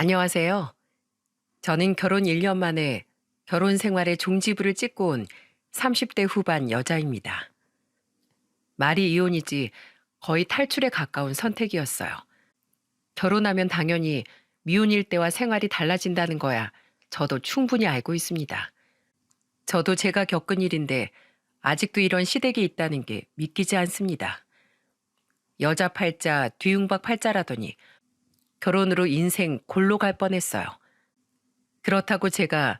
안녕하세요. 저는 결혼 1년 만에 결혼 생활의 종지부를 찍고 온 30대 후반 여자입니다. 말이 이혼이지 거의 탈출에 가까운 선택이었어요. 결혼하면 당연히 미혼 일대와 생활이 달라진다는 거야 저도 충분히 알고 있습니다. 저도 제가 겪은 일인데 아직도 이런 시댁이 있다는 게 믿기지 않습니다. 여자 팔자, 뒤흉박 팔자라더니 결혼으로 인생 골로 갈 뻔했어요. 그렇다고 제가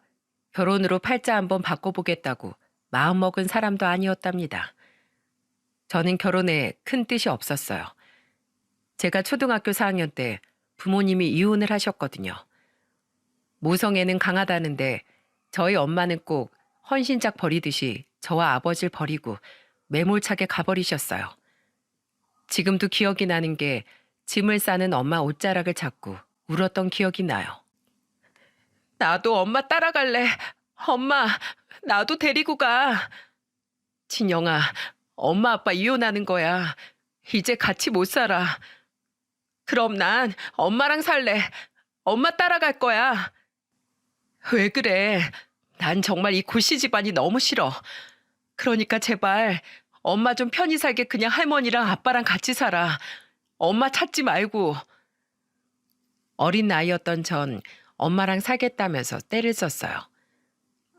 결혼으로 팔자 한번 바꿔보겠다고 마음먹은 사람도 아니었답니다. 저는 결혼에 큰 뜻이 없었어요. 제가 초등학교 4학년 때 부모님이 이혼을 하셨거든요. 모성애는 강하다는데 저희 엄마는 꼭 헌신짝 버리듯이 저와 아버지를 버리고 매몰차게 가버리셨어요. 지금도 기억이 나는 게 짐을 싸는 엄마 옷자락을 잡고 울었던 기억이 나요. 나도 엄마 따라갈래. 엄마, 나도 데리고 가. 진영아, 엄마 아빠 이혼하는 거야. 이제 같이 못 살아. 그럼 난 엄마랑 살래. 엄마 따라갈 거야. 왜 그래? 난 정말 이 고씨 집안이 너무 싫어. 그러니까 제발 엄마 좀 편히 살게 그냥 할머니랑 아빠랑 같이 살아. 엄마 찾지 말고. 어린 나이였던 전 엄마랑 살겠다면서 떼를 썼어요.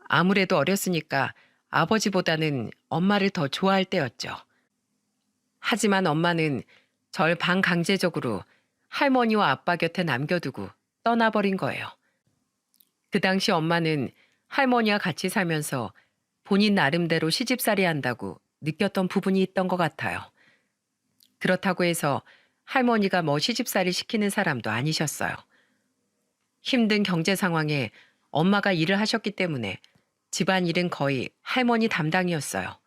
아무래도 어렸으니까 아버지보다는 엄마를 더 좋아할 때였죠. 하지만 엄마는 절 반강제적으로 할머니와 아빠 곁에 남겨두고 떠나버린 거예요. 그 당시 엄마는 할머니와 같이 살면서 본인 나름대로 시집살이 한다고 느꼈던 부분이 있던 것 같아요. 그렇다고 해서 할머니가 뭐 시집살이 시키는 사람도 아니셨어요. 힘든 경제 상황에 엄마가 일을 하셨기 때문에 집안일은 거의 할머니 담당이었어요.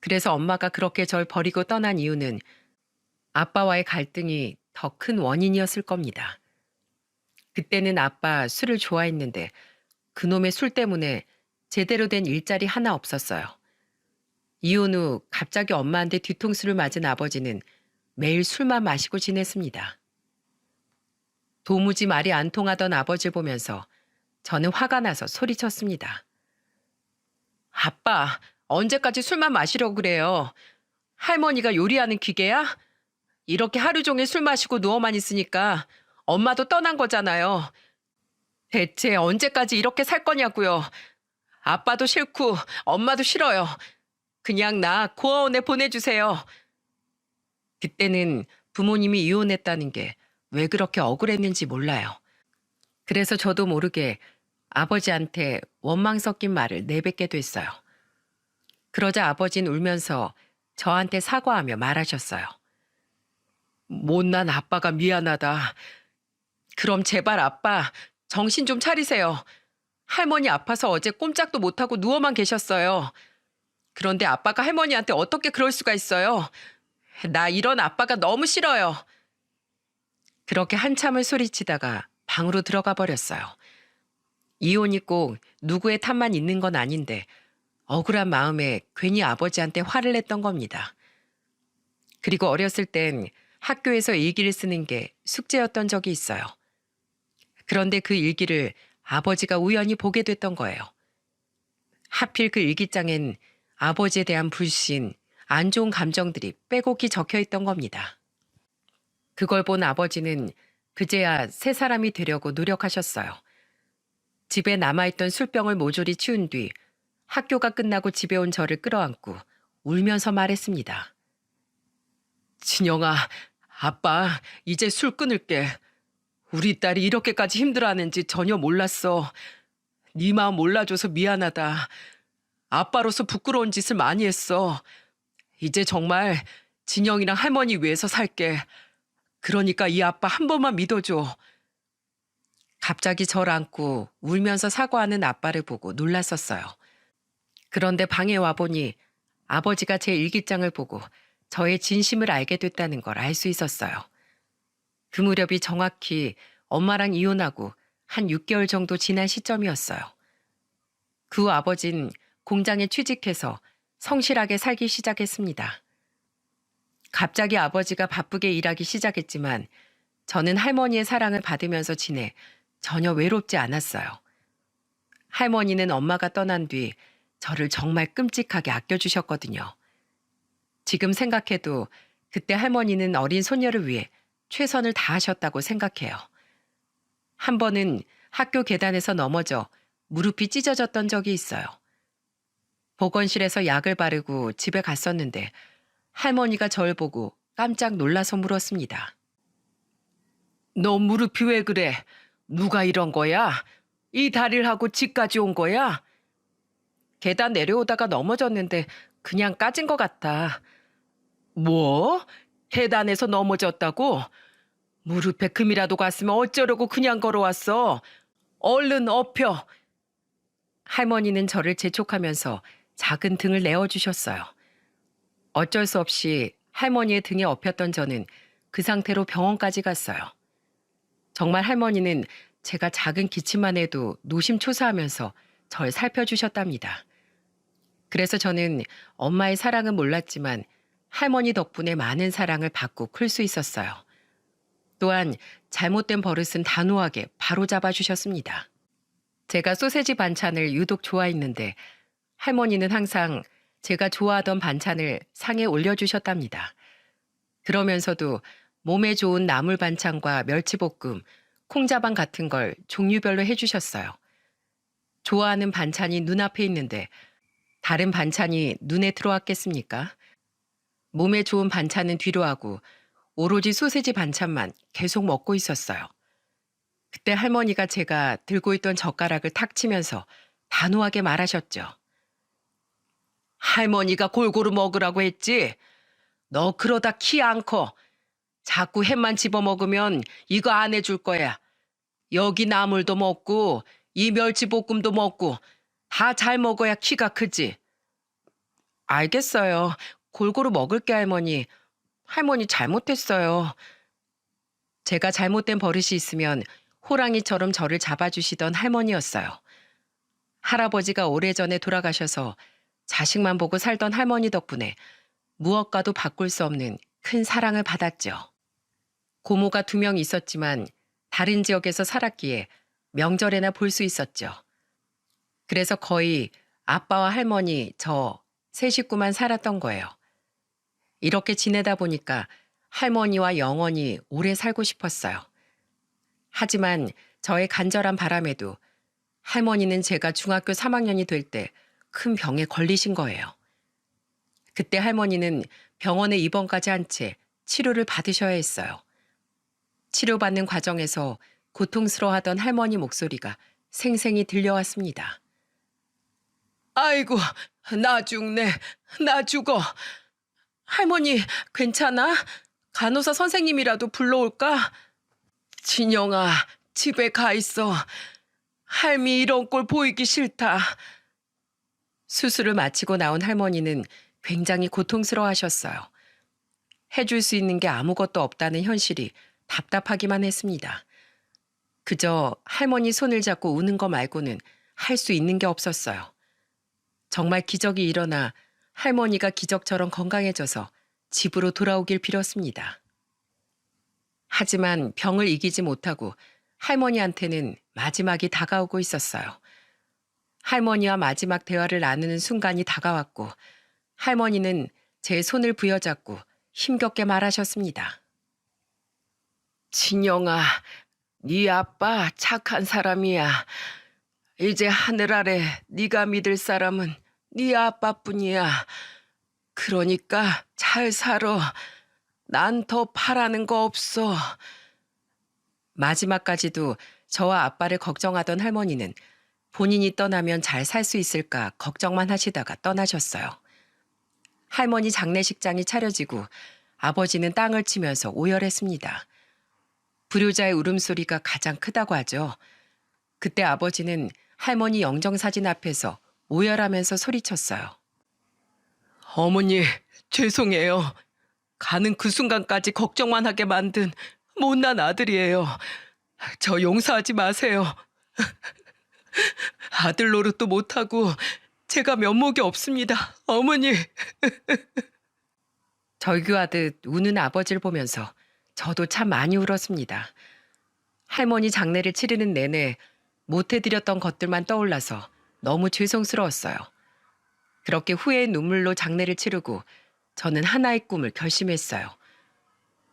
그래서 엄마가 그렇게 절 버리고 떠난 이유는 아빠와의 갈등이 더 큰 원인이었을 겁니다. 그때는 아빠 술을 좋아했는데 그놈의 술 때문에 제대로 된 일자리 하나 없었어요. 이혼 후 갑자기 엄마한테 뒤통수를 맞은 아버지는 매일 술만 마시고 지냈습니다. 도무지 말이 안 통하던 아버지를 보면서 저는 화가 나서 소리쳤습니다. 아빠, 언제까지 술만 마시려고 그래요? 할머니가 요리하는 기계야? 이렇게 하루 종일 술 마시고 누워만 있으니까 엄마도 떠난 거잖아요. 대체 언제까지 이렇게 살 거냐고요. 아빠도 싫고 엄마도 싫어요. 그냥 나 고아원에 보내주세요. 그때는 부모님이 이혼했다는 게 왜 그렇게 억울했는지 몰라요. 그래서 저도 모르게 아버지한테 원망 섞인 말을 내뱉게 됐어요. 그러자 아버지는 울면서 저한테 사과하며 말하셨어요. 못난 아빠가 미안하다. 그럼 제발 아빠 정신 좀 차리세요. 할머니 아파서 어제 꼼짝도 못하고 누워만 계셨어요. 그런데 아빠가 할머니한테 어떻게 그럴 수가 있어요? 나 이런 아빠가 너무 싫어요. 그렇게 한참을 소리치다가 방으로 들어가 버렸어요. 이혼이 꼭 누구의 탓만 있는 건 아닌데 억울한 마음에 괜히 아버지한테 화를 냈던 겁니다. 그리고 어렸을 땐 학교에서 일기를 쓰는 게 숙제였던 적이 있어요. 그런데 그 일기를 아버지가 우연히 보게 됐던 거예요. 하필 그 일기장엔 아버지에 대한 불신, 안 좋은 감정들이 빼곡히 적혀 있던 겁니다. 그걸 본 아버지는 그제야 새 사람이 되려고 노력하셨어요. 집에 남아있던 술병을 모조리 치운 뒤 학교가 끝나고 집에 온 저를 끌어안고 울면서 말했습니다. 진영아, 아빠 이제 술 끊을게. 우리 딸이 이렇게까지 힘들어하는지 전혀 몰랐어. 네 마음 몰라줘서 미안하다. 아빠로서 부끄러운 짓을 많이 했어. 이제 정말 진영이랑 할머니 위해서 살게. 그러니까 이 아빠 한 번만 믿어줘. 갑자기 저를 안고 울면서 사과하는 아빠를 보고 놀랐었어요. 그런데 방에 와보니 아버지가 제 일기장을 보고 저의 진심을 알게 됐다는 걸 알 수 있었어요. 그 무렵이 정확히 엄마랑 이혼하고 한 6개월 정도 지난 시점이었어요. 그 후 아버진 공장에 취직해서 성실하게 살기 시작했습니다. 갑자기 아버지가 바쁘게 일하기 시작했지만 저는 할머니의 사랑을 받으면서 지내 전혀 외롭지 않았어요. 할머니는 엄마가 떠난 뒤 저를 정말 끔찍하게 아껴주셨거든요. 지금 생각해도 그때 할머니는 어린 손녀를 위해 최선을 다하셨다고 생각해요. 한 번은 학교 계단에서 넘어져 무릎이 찢어졌던 적이 있어요. 보건실에서 약을 바르고 집에 갔었는데 할머니가 절 보고 깜짝 놀라서 물었습니다. 너 무릎이 왜 그래? 누가 이런 거야? 이 다리를 하고 집까지 온 거야? 계단 내려오다가 넘어졌는데 그냥 까진 것 같아. 뭐? 계단에서 넘어졌다고? 무릎에 금이라도 갔으면 어쩌려고 그냥 걸어왔어? 얼른 엎혀. 할머니는 저를 재촉하면서 작은 등을 내어주셨어요. 어쩔 수 없이 할머니의 등에 엎였던 저는 그 상태로 병원까지 갔어요. 정말 할머니는 제가 작은 기침만 해도 노심초사하면서 절 살펴주셨답니다. 그래서 저는 엄마의 사랑은 몰랐지만 할머니 덕분에 많은 사랑을 받고 클 수 있었어요. 또한 잘못된 버릇은 단호하게 바로잡아 주셨습니다. 제가 소세지 반찬을 유독 좋아했는데 할머니는 항상 제가 좋아하던 반찬을 상에 올려주셨답니다. 그러면서도 몸에 좋은 나물 반찬과 멸치볶음, 콩자반 같은 걸 종류별로 해주셨어요. 좋아하는 반찬이 눈앞에 있는데 다른 반찬이 눈에 들어왔겠습니까? 몸에 좋은 반찬은 뒤로 하고 오로지 소세지 반찬만 계속 먹고 있었어요. 그때 할머니가 제가 들고 있던 젓가락을 탁 치면서 단호하게 말하셨죠. 할머니가 골고루 먹으라고 했지? 너 그러다 키 안 커. 자꾸 햄만 집어먹으면 이거 안 해줄 거야. 여기 나물도 먹고 이 멸치볶음도 먹고 다 잘 먹어야 키가 크지. 알겠어요. 골고루 먹을게 할머니. 할머니 잘못했어요. 제가 잘못된 버릇이 있으면 호랑이처럼 저를 잡아주시던 할머니였어요. 할아버지가 오래전에 돌아가셔서 자식만 보고 살던 할머니 덕분에 무엇과도 바꿀 수 없는 큰 사랑을 받았죠. 고모가 2명 있었지만 다른 지역에서 살았기에 명절에나 볼 수 있었죠. 그래서 거의 아빠와 할머니, 저, 세 식구만 살았던 거예요. 이렇게 지내다 보니까 할머니와 영원히 오래 살고 싶었어요. 하지만 저의 간절한 바람에도 할머니는 제가 중학교 3학년이 될 때 큰 병에 걸리신 거예요. 그때 할머니는 병원에 입원까지 한 채 치료를 받으셔야 했어요. 치료받는 과정에서 고통스러워하던 할머니 목소리가 생생히 들려왔습니다. 아이고, 나 죽네. 나 죽어. 할머니, 괜찮아? 간호사 선생님이라도 불러올까? 진영아, 집에 가 있어. 할미 이런 꼴 보이기 싫다. 수술을 마치고 나온 할머니는 굉장히 고통스러워하셨어요. 해줄 수 있는 게 아무것도 없다는 현실이 답답하기만 했습니다. 그저 할머니 손을 잡고 우는 거 말고는 할 수 있는 게 없었어요. 정말 기적이 일어나 할머니가 기적처럼 건강해져서 집으로 돌아오길 빌었습니다. 하지만 병을 이기지 못하고 할머니한테는 마지막이 다가오고 있었어요. 할머니와 마지막 대화를 나누는 순간이 다가왔고 할머니는 제 손을 부여잡고 힘겹게 말하셨습니다. 진영아, 네 아빠 착한 사람이야. 이제 하늘 아래 네가 믿을 사람은 네 아빠뿐이야. 그러니까 잘 살아. 난 더 바라는 거 없어. 마지막까지도 저와 아빠를 걱정하던 할머니는 본인이 떠나면 잘 살 수 있을까 걱정만 하시다가 떠나셨어요. 할머니 장례식장이 차려지고 아버지는 땅을 치면서 오열했습니다. 불효자의 울음소리가 가장 크다고 하죠. 그때 아버지는 할머니 영정사진 앞에서 오열하면서 소리쳤어요. 어머니, 죄송해요. 가는 그 순간까지 걱정만 하게 만든 못난 아들이에요. 저 용서하지 마세요. 아들 노릇도 못하고 제가 면목이 없습니다. 어머니. 절규하듯 우는 아버지를 보면서 저도 참 많이 울었습니다. 할머니 장례를 치르는 내내 못해드렸던 것들만 떠올라서 너무 죄송스러웠어요. 그렇게 후회의 눈물로 장례를 치르고 저는 하나의 꿈을 결심했어요.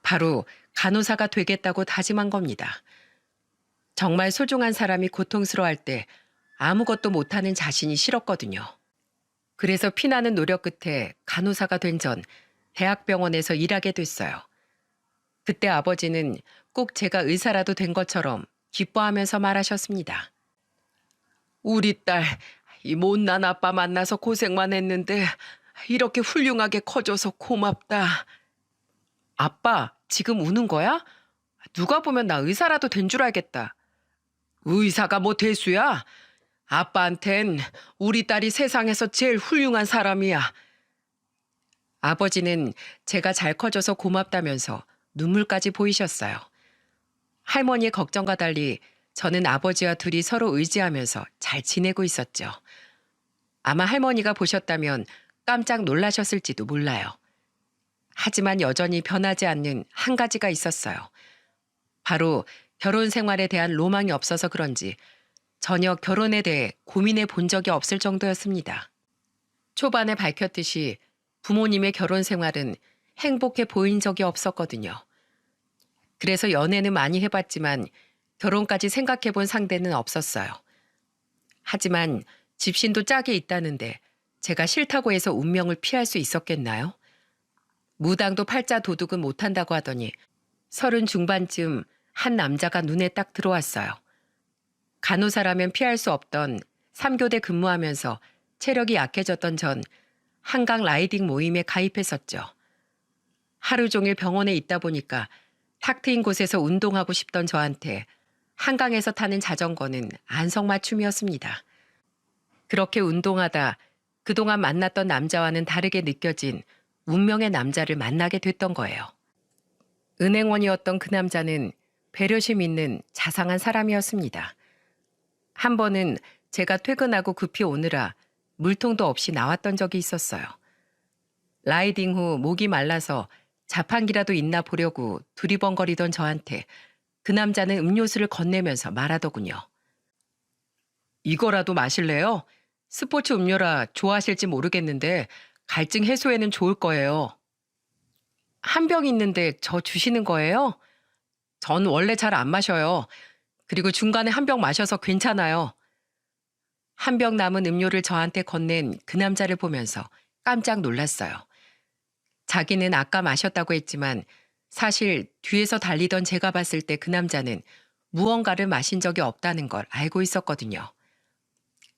바로 간호사가 되겠다고 다짐한 겁니다. 정말 소중한 사람이 고통스러워할 때 아무것도 못하는 자신이 싫었거든요. 그래서 피나는 노력 끝에 간호사가 된 전 대학병원에서 일하게 됐어요. 그때 아버지는 꼭 제가 의사라도 된 것처럼 기뻐하면서 말하셨습니다. 우리 딸, 이 못난 아빠 만나서 고생만 했는데 이렇게 훌륭하게 커져서 고맙다. 아빠, 지금 우는 거야? 누가 보면 나 의사라도 된 줄 알겠다. 의사가 뭐 대수야? 아빠한텐 우리 딸이 세상에서 제일 훌륭한 사람이야. 아버지는 제가 잘 커져서 고맙다면서 눈물까지 보이셨어요. 할머니의 걱정과 달리 저는 아버지와 둘이 서로 의지하면서 잘 지내고 있었죠. 아마 할머니가 보셨다면 깜짝 놀라셨을지도 몰라요. 하지만 여전히 변하지 않는 한 가지가 있었어요. 바로 결혼 생활에 대한 로망이 없어서 그런지 전혀 결혼에 대해 고민해 본 적이 없을 정도였습니다. 초반에 밝혔듯이 부모님의 결혼 생활은 행복해 보인 적이 없었거든요. 그래서 연애는 많이 해봤지만 결혼까지 생각해 본 상대는 없었어요. 하지만 집신도 짝이 있다는데 제가 싫다고 해서 운명을 피할 수 있었겠나요? 무당도 팔자 도둑은 못한다고 하더니 30 중반쯤 한 남자가 눈에 딱 들어왔어요. 간호사라면 피할 수 없던 3교대 근무하면서 체력이 약해졌던 전 한강 라이딩 모임에 가입했었죠. 하루 종일 병원에 있다 보니까 탁 트인 곳에서 운동하고 싶던 저한테 한강에서 타는 자전거는 안성맞춤이었습니다. 그렇게 운동하다 그동안 만났던 남자와는 다르게 느껴진 운명의 남자를 만나게 됐던 거예요. 은행원이었던 그 남자는 배려심 있는 자상한 사람이었습니다. 한 번은 제가 퇴근하고 급히 오느라 물통도 없이 나왔던 적이 있었어요. 라이딩 후 목이 말라서 자판기라도 있나 보려고 두리번거리던 저한테 그 남자는 음료수를 건네면서 말하더군요. 이거라도 마실래요? 스포츠 음료라 좋아하실지 모르겠는데 갈증 해소에는 좋을 거예요. 한 병 있는데 저 주시는 거예요? 전 원래 잘 안 마셔요. 그리고 중간에 한 병 마셔서 괜찮아요. 한 병 남은 음료를 저한테 건넨 그 남자를 보면서 깜짝 놀랐어요. 자기는 아까 마셨다고 했지만 사실 뒤에서 달리던 제가 봤을 때 그 남자는 무언가를 마신 적이 없다는 걸 알고 있었거든요.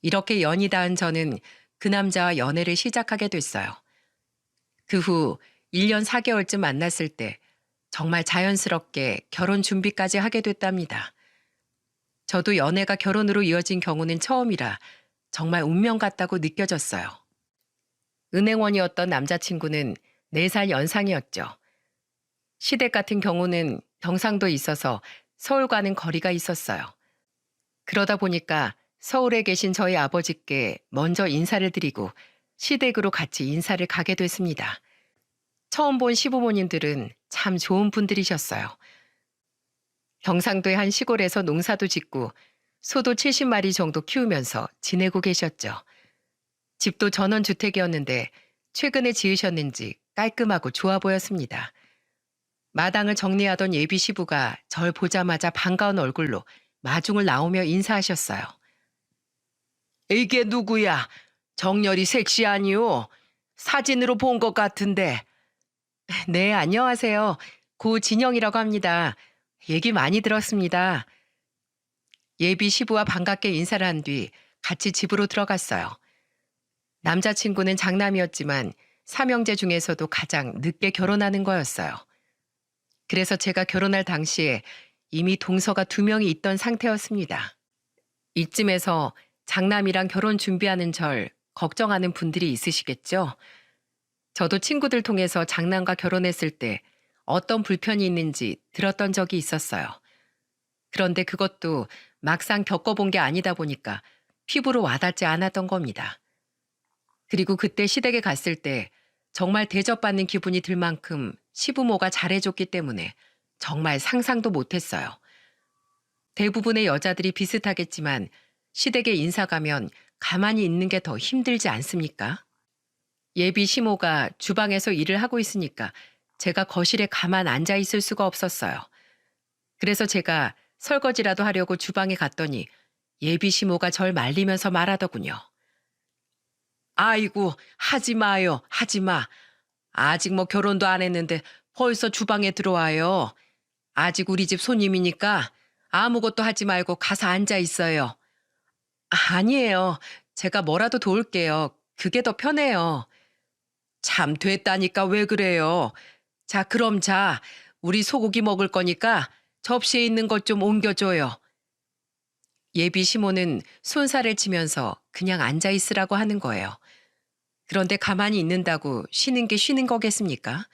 이렇게 연이 닿은 저는 그 남자와 연애를 시작하게 됐어요. 그 후 1년 4개월쯤 만났을 때 정말 자연스럽게 결혼 준비까지 하게 됐답니다. 저도 연애가 결혼으로 이어진 경우는 처음이라 정말 운명 같다고 느껴졌어요. 은행원이었던 남자친구는 4살 연상이었죠. 시댁 같은 경우는 경상도에 있어서 서울과는 거리가 있었어요. 그러다 보니까 서울에 계신 저희 아버지께 먼저 인사를 드리고 시댁으로 같이 인사를 가게 됐습니다. 처음 본 시부모님들은 참 좋은 분들이셨어요. 경상도의 한 시골에서 농사도 짓고 소도 70마리 정도 키우면서 지내고 계셨죠. 집도 전원주택이었는데 최근에 지으셨는지 깔끔하고 좋아 보였습니다. 마당을 정리하던 예비 시부가 절 보자마자 반가운 얼굴로 마중을 나오며 인사하셨어요. 이게 누구야? 정렬이 섹시하니요? 사진으로 본 것 같은데. 네, 안녕하세요. 고 진영이라고 합니다. 얘기 많이 들었습니다. 예비 시부와 반갑게 인사를 한 뒤 같이 집으로 들어갔어요. 남자친구는 장남이었지만 삼형제 중에서도 가장 늦게 결혼하는 거였어요. 그래서 제가 결혼할 당시에 이미 동서가 2명이 있던 상태였습니다. 이쯤에서 장남이랑 결혼 준비하는 절 걱정하는 분들이 있으시겠죠? 저도 친구들 통해서 장남과 결혼했을 때 어떤 불편이 있는지 들었던 적이 있었어요. 그런데 그것도 막상 겪어본 게 아니다 보니까 피부로 와닿지 않았던 겁니다. 그리고 그때 시댁에 갔을 때 정말 대접받는 기분이 들 만큼 시부모가 잘해줬기 때문에 정말 상상도 못했어요. 대부분의 여자들이 비슷하겠지만 시댁에 인사 가면 가만히 있는 게 더 힘들지 않습니까? 예비 시모가 주방에서 일을 하고 있으니까 제가 거실에 가만 앉아 있을 수가 없었어요. 그래서 제가 설거지라도 하려고 주방에 갔더니 예비 시모가 절 말리면서 말하더군요. 아이고, 하지 마요, 하지 마. 아직 뭐 결혼도 안 했는데 벌써 주방에 들어와요. 아직 우리 집 손님이니까 아무것도 하지 말고 가서 앉아 있어요. 아니에요. 제가 뭐라도 도울게요. 그게 더 편해요. 참 됐다니까 왜 그래요? 자, 그럼 자, 우리 소고기 먹을 거니까 접시에 있는 것 좀 옮겨줘요. 예비 시모는 손살을 치면서 그냥 앉아 있으라고 하는 거예요. 그런데 가만히 있는다고 쉬는 게 쉬는 거겠습니까?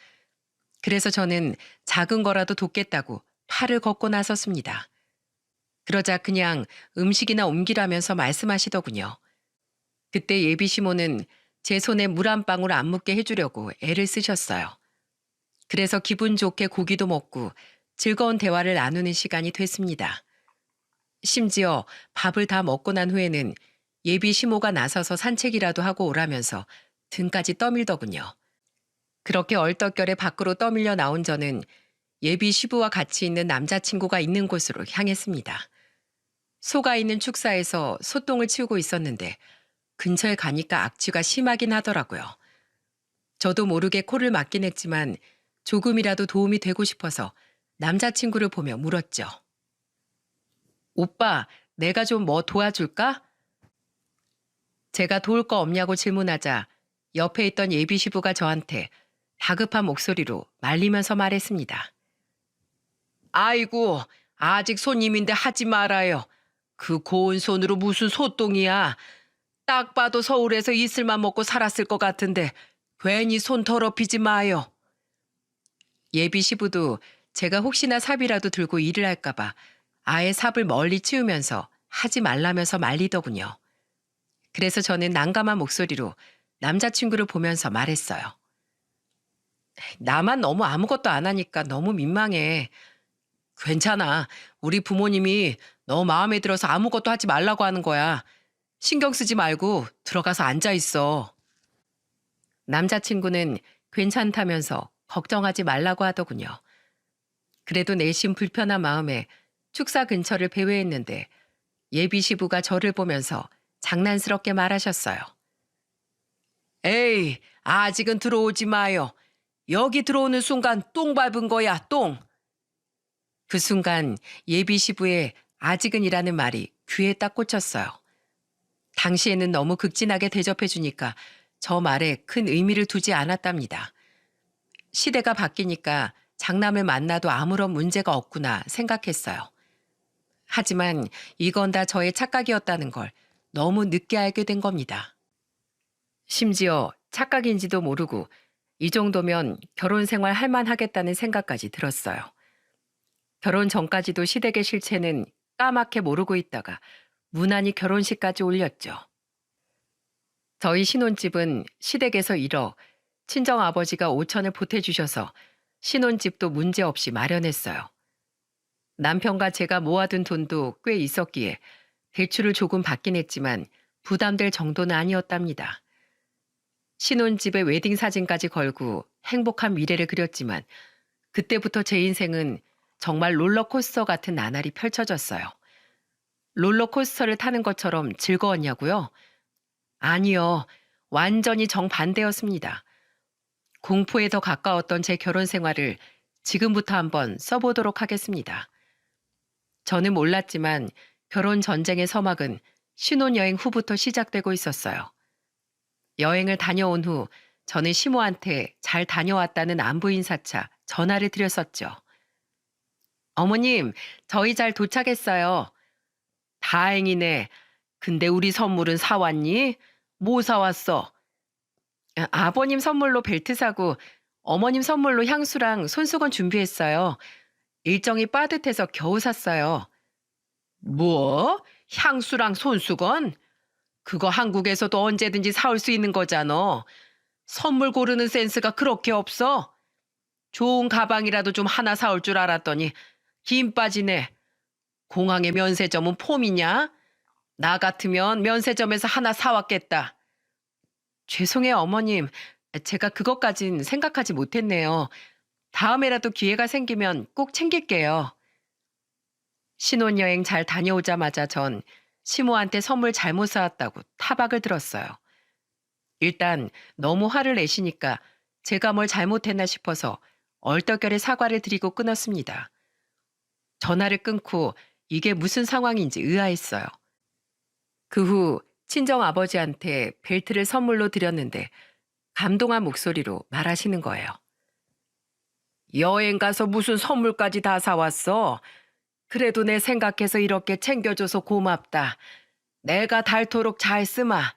그래서 저는 작은 거라도 돕겠다고 팔을 걷고 나섰습니다. 그러자 그냥 음식이나 옮기라면서 말씀하시더군요. 그때 예비 시모는 제 손에 물 한 방울 안 묻게 해주려고 애를 쓰셨어요. 그래서 기분 좋게 고기도 먹고 즐거운 대화를 나누는 시간이 됐습니다. 심지어 밥을 다 먹고 난 후에는 예비 시모가 나서서 산책이라도 하고 오라면서 등까지 떠밀더군요. 그렇게 얼떨결에 밖으로 떠밀려 나온 저는 예비 시부와 같이 있는 남자친구가 있는 곳으로 향했습니다. 소가 있는 축사에서 소똥을 치우고 있었는데 근처에 가니까 악취가 심하긴 하더라고요. 저도 모르게 코를 막긴 했지만 조금이라도 도움이 되고 싶어서 남자친구를 보며 물었죠. 오빠, 내가 좀 뭐 도와줄까? 제가 도울 거 없냐고 질문하자 옆에 있던 예비 시부가 저한테 다급한 목소리로 말리면서 말했습니다. 아이고, 아직 손님인데 하지 말아요. 그 고운 손으로 무슨 소똥이야. 딱 봐도 서울에서 이슬만 먹고 살았을 것 같은데 괜히 손 더럽히지 마요. 예비 시부도 제가 혹시나 삽이라도 들고 일을 할까봐 아예 삽을 멀리 치우면서 하지 말라면서 말리더군요. 그래서 저는 난감한 목소리로 남자친구를 보면서 말했어요. 나만 너무 아무것도 안 하니까 너무 민망해. 괜찮아. 우리 부모님이 너 마음에 들어서 아무것도 하지 말라고 하는 거야. 신경 쓰지 말고 들어가서 앉아 있어. 남자친구는 괜찮다면서 걱정하지 말라고 하더군요. 그래도 내심 불편한 마음에 축사 근처를 배회했는데 예비 시부가 저를 보면서 장난스럽게 말하셨어요. 에이, 아직은 들어오지 마요. 여기 들어오는 순간 똥 밟은 거야, 똥. 그 순간 예비 시부의 아직은이라는 말이 귀에 딱 꽂혔어요. 당시에는 너무 극진하게 대접해 주니까 저 말에 큰 의미를 두지 않았답니다. 시대가 바뀌니까 장남을 만나도 아무런 문제가 없구나 생각했어요. 하지만 이건 다 저의 착각이었다는 걸 너무 늦게 알게 된 겁니다. 심지어 착각인지도 모르고 이 정도면 결혼 생활 할 만하겠다는 생각까지 들었어요. 결혼 전까지도 시댁의 실체는 까맣게 모르고 있다가 무난히 결혼식까지 올렸죠. 저희 신혼집은 시댁에서 1억, 친정아버지가 5천을 보태주셔서 신혼집도 문제없이 마련했어요. 남편과 제가 모아둔 돈도 꽤 있었기에 대출을 조금 받긴 했지만 부담될 정도는 아니었답니다. 신혼집에 웨딩 사진까지 걸고 행복한 미래를 그렸지만 그때부터 제 인생은 정말 롤러코스터 같은 나날이 펼쳐졌어요. 롤러코스터를 타는 것처럼 즐거웠냐고요? 아니요. 완전히 정반대였습니다. 공포에 더 가까웠던 제 결혼 생활을 지금부터 한번 써보도록 하겠습니다. 저는 몰랐지만 결혼 전쟁의 서막은 신혼여행 후부터 시작되고 있었어요. 여행을 다녀온 후 저는 시모한테 잘 다녀왔다는 안부 인사차 전화를 드렸었죠. 어머님, 저희 잘 도착했어요. 다행이네. 근데 우리 선물은 사왔니? 뭐 사왔어? 아버님 선물로 벨트 사고 어머님 선물로 향수랑 손수건 준비했어요. 일정이 빠듯해서 겨우 샀어요. 뭐? 향수랑 손수건? 그거 한국에서도 언제든지 사올 수 있는 거잖아. 선물 고르는 센스가 그렇게 없어? 좋은 가방이라도 좀 하나 사올 줄 알았더니 김 빠지네. 공항의 면세점은 폼이냐? 나 같으면 면세점에서 하나 사왔겠다. 죄송해요, 어머님. 제가 그것까진 생각하지 못했네요. 다음에라도 기회가 생기면 꼭 챙길게요. 신혼여행 잘 다녀오자마자 전 시모한테 선물 잘못 사왔다고 타박을 들었어요. 일단 너무 화를 내시니까 제가 뭘 잘못했나 싶어서 얼떨결에 사과를 드리고 끊었습니다. 전화를 끊고 이게 무슨 상황인지 의아했어요. 그 후 친정아버지한테 벨트를 선물로 드렸는데 감동한 목소리로 말하시는 거예요. 여행 가서 무슨 선물까지 다 사왔어? 그래도 내 생각해서 이렇게 챙겨줘서 고맙다. 내가 닳도록 잘 쓰마.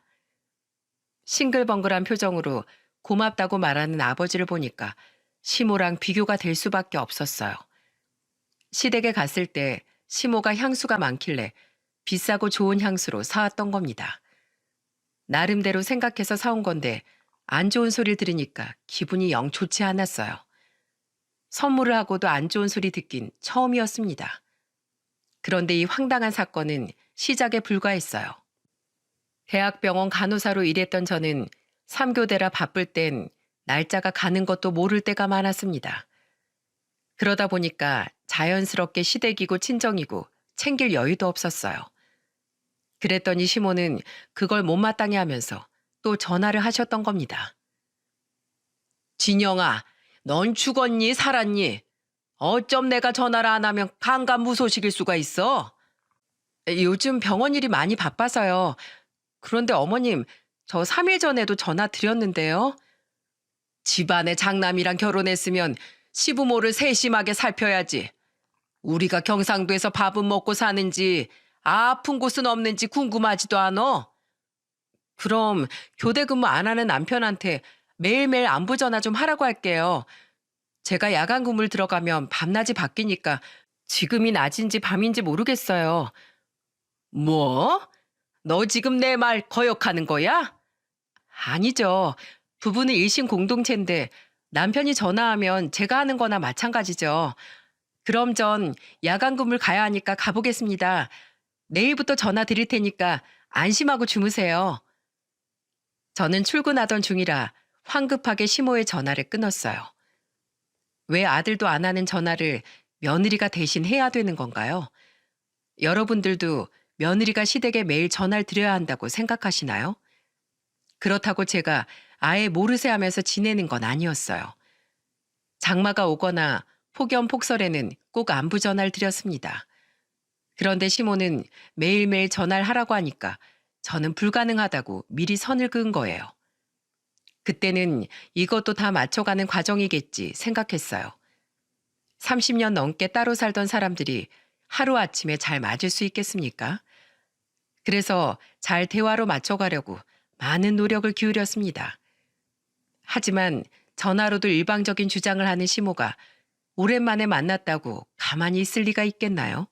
싱글벙글한 표정으로 고맙다고 말하는 아버지를 보니까 시모랑 비교가 될 수밖에 없었어요. 시댁에 갔을 때 시모가 향수가 많길래 비싸고 좋은 향수로 사왔던 겁니다. 나름대로 생각해서 사온 건데 안 좋은 소리를 들으니까 기분이 영 좋지 않았어요. 선물을 하고도 안 좋은 소리 듣긴 처음이었습니다. 그런데 이 황당한 사건은 시작에 불과했어요. 대학병원 간호사로 일했던 저는 3교대라 바쁠 땐 날짜가 가는 것도 모를 때가 많았습니다. 그러다 보니까 자연스럽게 시댁이고 친정이고 챙길 여유도 없었어요. 그랬더니 시모는 그걸 못마땅해 하면서 또 전화를 하셨던 겁니다. 진영아, 넌 죽었니 살았니? 어쩜 내가 전화를 안 하면 강간무소식일 수가 있어? 요즘 병원 일이 많이 바빠서요. 그런데 어머님, 저 3일 전에도 전화 드렸는데요. 집안에 장남이랑 결혼했으면 시부모를 세심하게 살펴야지. 우리가 경상도에서 밥은 먹고 사는지 아픈 곳은 없는지 궁금하지도 않어. 그럼 교대 근무 안 하는 남편한테 매일매일 안부 전화 좀 하라고 할게요. 제가 야간 근무를 들어가면 밤낮이 바뀌니까 지금이 낮인지 밤인지 모르겠어요. 뭐? 너 지금 내 말 거역하는 거야? 아니죠. 부부는 일심 공동체인데 남편이 전화하면 제가 하는 거나 마찬가지죠. 그럼 전 야간 근무를 가야 하니까 가보겠습니다. 내일부터 전화 드릴 테니까 안심하고 주무세요. 저는 출근하던 중이라 황급하게 시모의 전화를 끊었어요. 왜 아들도 안 하는 전화를 며느리가 대신 해야 되는 건가요? 여러분들도 며느리가 시댁에 매일 전화를 드려야 한다고 생각하시나요? 그렇다고 제가 아예 모르쇠 하면서 지내는 건 아니었어요. 장마가 오거나 폭염폭설에는 꼭 안부 전화를 드렸습니다. 그런데 시모는 매일매일 전화를 하라고 하니까 저는 불가능하다고 미리 선을 그은 거예요. 그때는 이것도 다 맞춰가는 과정이겠지 생각했어요. 30년 넘게 따로 살던 사람들이 하루아침에 잘 맞을 수 있겠습니까? 그래서 잘 대화로 맞춰가려고 많은 노력을 기울였습니다. 하지만 전화로도 일방적인 주장을 하는 시모가 오랜만에 만났다고 가만히 있을 리가 있겠나요?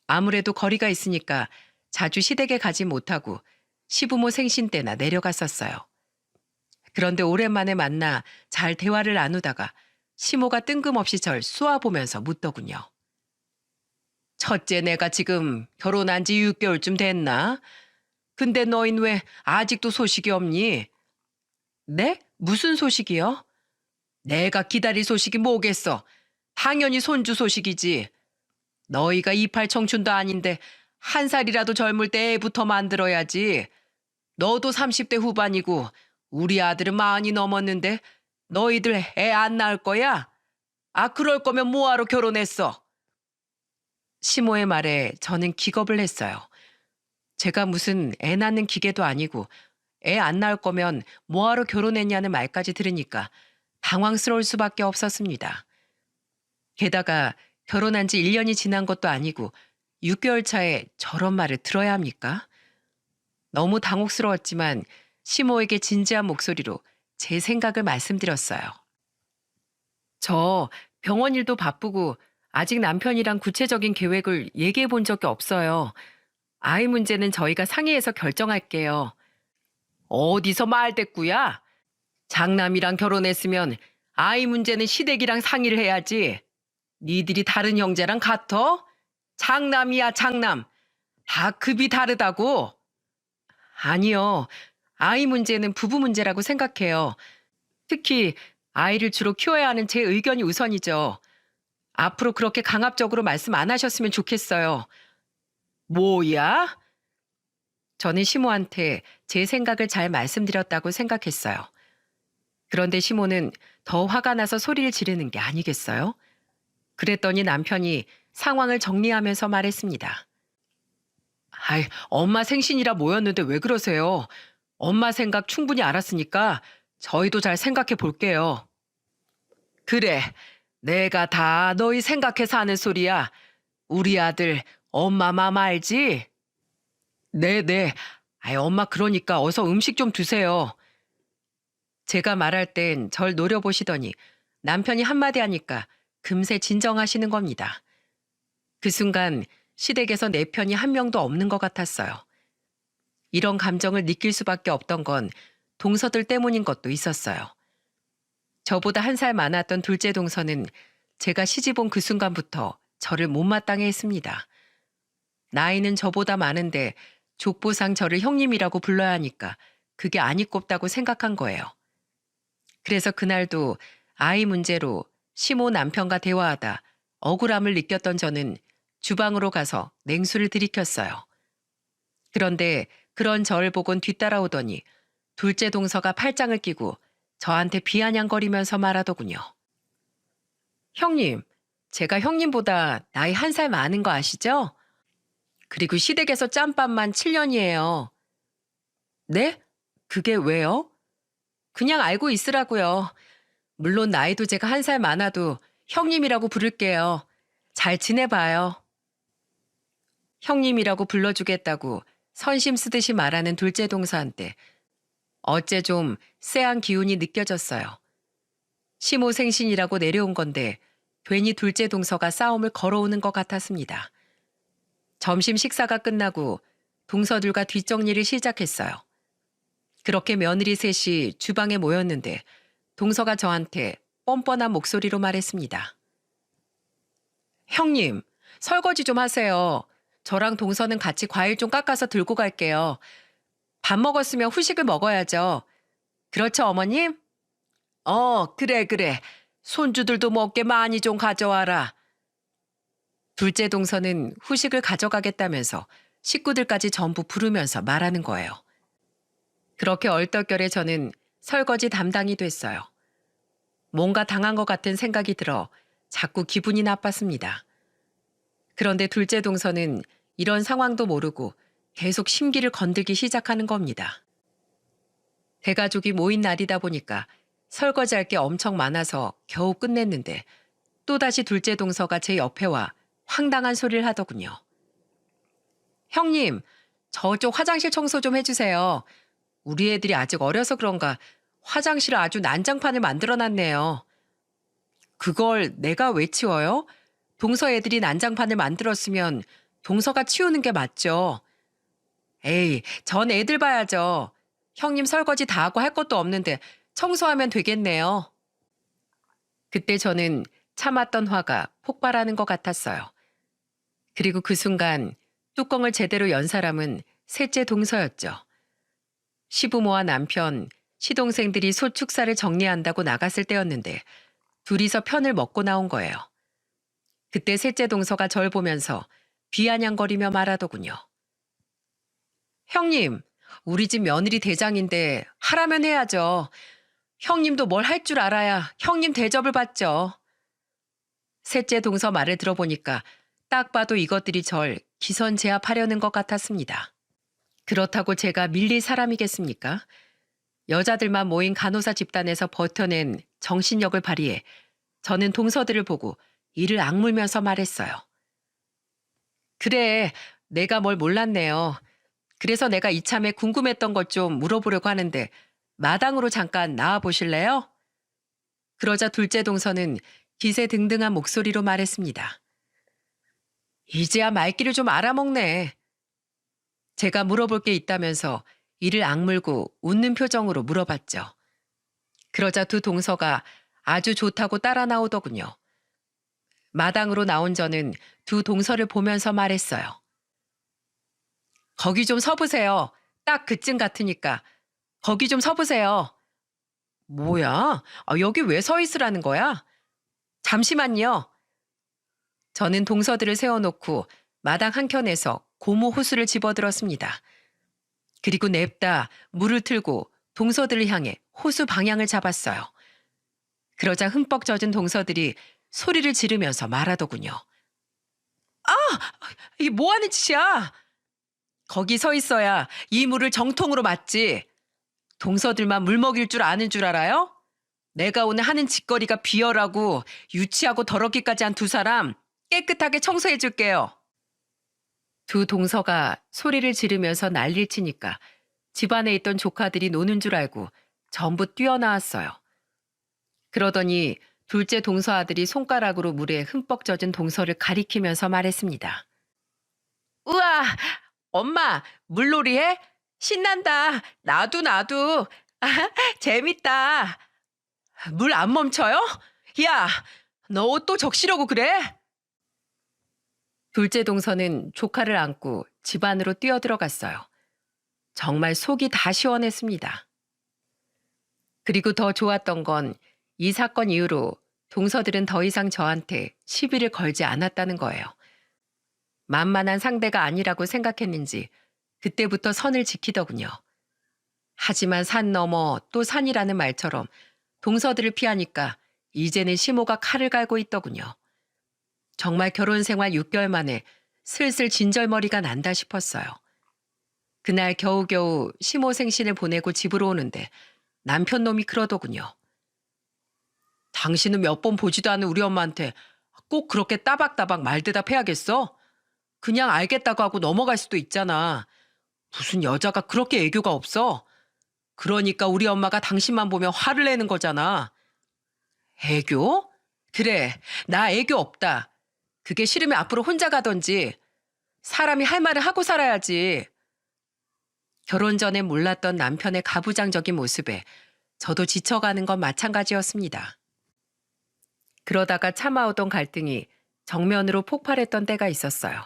아무래도 거리가 있으니까 자주 시댁에 가지 못하고 시부모 생신 때나 내려갔었어요. 그런데 오랜만에 만나 잘 대화를 나누다가 시모가 뜬금없이 절 쏘아보면서 묻더군요. 첫째, 내가 지금 결혼한 지 6개월쯤 됐나? 근데 너흰 왜 아직도 소식이 없니? 네? 무슨 소식이요? 내가 기다릴 소식이 뭐겠어? 당연히 손주 소식이지. 너희가 이팔 청춘도 아닌데 한 살이라도 젊을 때 애부터 만들어야지. 너도 30대 후반이고 우리 아들은 40이 넘었는데 너희들 애 안 낳을 거야? 아, 그럴 거면 뭐하러 결혼했어? 시모의 말에 저는 기겁을 했어요. 제가 무슨 애 낳는 기계도 아니고 애 안 낳을 거면 뭐하러 결혼했냐는 말까지 들으니까 당황스러울 수밖에 없었습니다. 게다가 결혼한 지 1년이 지난 것도 아니고 6개월 차에 저런 말을 들어야 합니까? 너무 당혹스러웠지만 시모에게 진지한 목소리로 제 생각을 말씀드렸어요. 저 병원 일도 바쁘고 아직 남편이랑 구체적인 계획을 얘기해 본 적이 없어요. 아이 문제는 저희가 상의해서 결정할게요. 어디서 말대꾸야? 장남이랑 결혼했으면 아이 문제는 시댁이랑 상의를 해야지. 니들이 다른 형제랑 같어? 장남이야, 장남. 다 급이 다르다고. 아니요. 아이 문제는 부부 문제라고 생각해요. 특히 아이를 주로 키워야 하는 제 의견이 우선이죠. 앞으로 그렇게 강압적으로 말씀 안 하셨으면 좋겠어요. 뭐야? 저는 시모한테 제 생각을 잘 말씀드렸다고 생각했어요. 그런데 시모는 더 화가 나서 소리를 지르는 게 아니겠어요? 그랬더니 남편이 상황을 정리하면서 말했습니다. 아이, 엄마 생신이라 모였는데 왜 그러세요? 엄마 생각 충분히 알았으니까 저희도 잘 생각해 볼게요. 그래, 내가 다 너희 생각해서 하는 소리야. 우리 아들 엄마 맘 알지? 네네. 아이, 엄마 그러니까 어서 음식 좀 드세요. 제가 말할 땐 절 노려보시더니 남편이 한마디 하니까 금세 진정하시는 겁니다. 그 순간 시댁에서 내 편이 한 명도 없는 것 같았어요. 이런 감정을 느낄 수밖에 없던 건 동서들 때문인 것도 있었어요. 저보다 한 살 많았던 둘째 동서는 제가 시집 온 그 순간부터 저를 못마땅해 했습니다. 나이는 저보다 많은데 족보상 저를 형님이라고 불러야 하니까 그게 아니꼽다고 생각한 거예요. 그래서 그날도 아이 문제로 시모 남편과 대화하다 억울함을 느꼈던 저는 주방으로 가서 냉수를 들이켰어요. 그런데 그런 저를 보곤 뒤따라오더니 둘째 동서가 팔짱을 끼고 저한테 비아냥거리면서 말하더군요. 형님, 제가 형님보다 나이 한 살 많은 거 아시죠? 그리고 시댁에서 짬밥만 7년이에요. 네? 그게 왜요? 그냥 알고 있으라고요. 물론 나이도 제가 한 살 많아도 형님이라고 부를게요. 잘 지내봐요. 형님이라고 불러주겠다고 선심 쓰듯이 말하는 둘째 동서한테 어째 좀 쎄한 기운이 느껴졌어요. 시모 생신이라고 내려온 건데 괜히 둘째 동서가 싸움을 걸어오는 것 같았습니다. 점심 식사가 끝나고 동서들과 뒷정리를 시작했어요. 그렇게 며느리 셋이 주방에 모였는데 동서가 저한테 뻔뻔한 목소리로 말했습니다. 형님, 설거지 좀 하세요. 저랑 동서는 같이 과일 좀 깎아서 들고 갈게요. 밥 먹었으면 후식을 먹어야죠. 그렇죠, 어머님? 그래, 그래. 손주들도 먹게 많이 좀 가져와라. 둘째 동서는 후식을 가져가겠다면서 식구들까지 전부 부르면서 말하는 거예요. 그렇게 얼떨결에 저는 설거지 담당이 됐어요. 뭔가 당한 것 같은 생각이 들어 자꾸 기분이 나빴습니다. 그런데 둘째 동서는 이런 상황도 모르고 계속 심기를 건들기 시작하는 겁니다. 대가족이 모인 날이다 보니까 설거지할 게 엄청 많아서 겨우 끝냈는데 또다시 둘째 동서가 제 옆에 와 황당한 소리를 하더군요. 형님, 저쪽 화장실 청소 좀 해주세요. 우리 애들이 아직 어려서 그런가 화장실을 아주 난장판을 만들어놨네요. 그걸 내가 왜 치워요? 동서 애들이 난장판을 만들었으면 동서가 치우는 게 맞죠. 에이, 전 애들 봐야죠. 형님 설거지 다 하고 할 것도 없는데 청소하면 되겠네요. 그때 저는 참았던 화가 폭발하는 것 같았어요. 그리고 그 순간 뚜껑을 제대로 연 사람은 셋째 동서였죠. 시부모와 남편, 시동생들이 소 축사를 정리한다고 나갔을 때였는데 둘이서 편을 먹고 나온 거예요. 그때 셋째 동서가 절 보면서 비아냥거리며 말하더군요. 형님, 우리 집 며느리 대장인데 하라면 해야죠. 형님도 뭘 할 줄 알아야 형님 대접을 받죠. 셋째 동서 말을 들어보니까 딱 봐도 이것들이 절 기선제압하려는 것 같았습니다. 그렇다고 제가 밀릴 사람이겠습니까? 여자들만 모인 간호사 집단에서 버텨낸 정신력을 발휘해 저는 동서들을 보고 이를 악물면서 말했어요. 그래, 내가 뭘 몰랐네요. 그래서 내가 이참에 궁금했던 것 좀 물어보려고 하는데 마당으로 잠깐 나와 보실래요? 그러자 둘째 동서는 기세등등한 목소리로 말했습니다. 이제야 말귀를 좀 알아먹네. 제가 물어볼 게 있다면서 이를 악물고 웃는 표정으로 물어봤죠. 그러자 두 동서가 아주 좋다고 따라 나오더군요. 마당으로 나온 저는 두 동서를 보면서 말했어요. 거기 좀 서보세요. 딱 그쯤 같으니까. 거기 좀 서보세요. 뭐야? 여기 왜 서 있으라는 거야? 잠시만요. 저는 동서들을 세워놓고 마당 한켠에서 고무 호수를 집어들었습니다. 그리고 냅다 물을 틀고 동서들을 향해 호수 방향을 잡았어요. 그러자 흠뻑 젖은 동서들이 소리를 지르면서 말하더군요. 이게 뭐 하는 짓이야? 거기 서 있어야 이 물을 정통으로 맞지. 동서들만 물 먹일 줄 아는 줄 알아요? 내가 오늘 하는 짓거리가 비열하고 유치하고 더럽기까지 한 두 사람 깨끗하게 청소해 줄게요. 두 동서가 소리를 지르면서 난리를 치니까 집안에 있던 조카들이 노는 줄 알고 전부 뛰어나왔어요. 그러더니 둘째 동서 아들이 손가락으로 물에 흠뻑 젖은 동서를 가리키면서 말했습니다. 우와, 엄마, 물놀이 해? 신난다. 나도. 재밌다. 물 안 멈춰요? 야, 너 옷 또 적시려고 그래? 둘째 동서는 조카를 안고 집 안으로 뛰어들어갔어요. 정말 속이 다 시원했습니다. 그리고 더 좋았던 건 이 사건 이후로 동서들은 더 이상 저한테 시비를 걸지 않았다는 거예요. 만만한 상대가 아니라고 생각했는지 그때부터 선을 지키더군요. 하지만 산 넘어 또 산이라는 말처럼 동서들을 피하니까 이제는 시모가 칼을 갈고 있더군요. 정말 결혼 생활 6개월 만에 슬슬 진절머리가 난다 싶었어요. 그날 겨우겨우 시모 생신을 보내고 집으로 오는데 남편 놈이 그러더군요. 당신은 몇 번 보지도 않은 우리 엄마한테 꼭 그렇게 따박따박 말대답해야겠어? 그냥 알겠다고 하고 넘어갈 수도 있잖아. 무슨 여자가 그렇게 애교가 없어? 그러니까 우리 엄마가 당신만 보면 화를 내는 거잖아. 애교? 그래, 나 애교 없다. 그게 싫으면 앞으로 혼자 가던지. 사람이 할 말을 하고 살아야지. 결혼 전에 몰랐던 남편의 가부장적인 모습에 저도 지쳐가는 건 마찬가지였습니다. 그러다가 참아오던 갈등이 정면으로 폭발했던 때가 있었어요.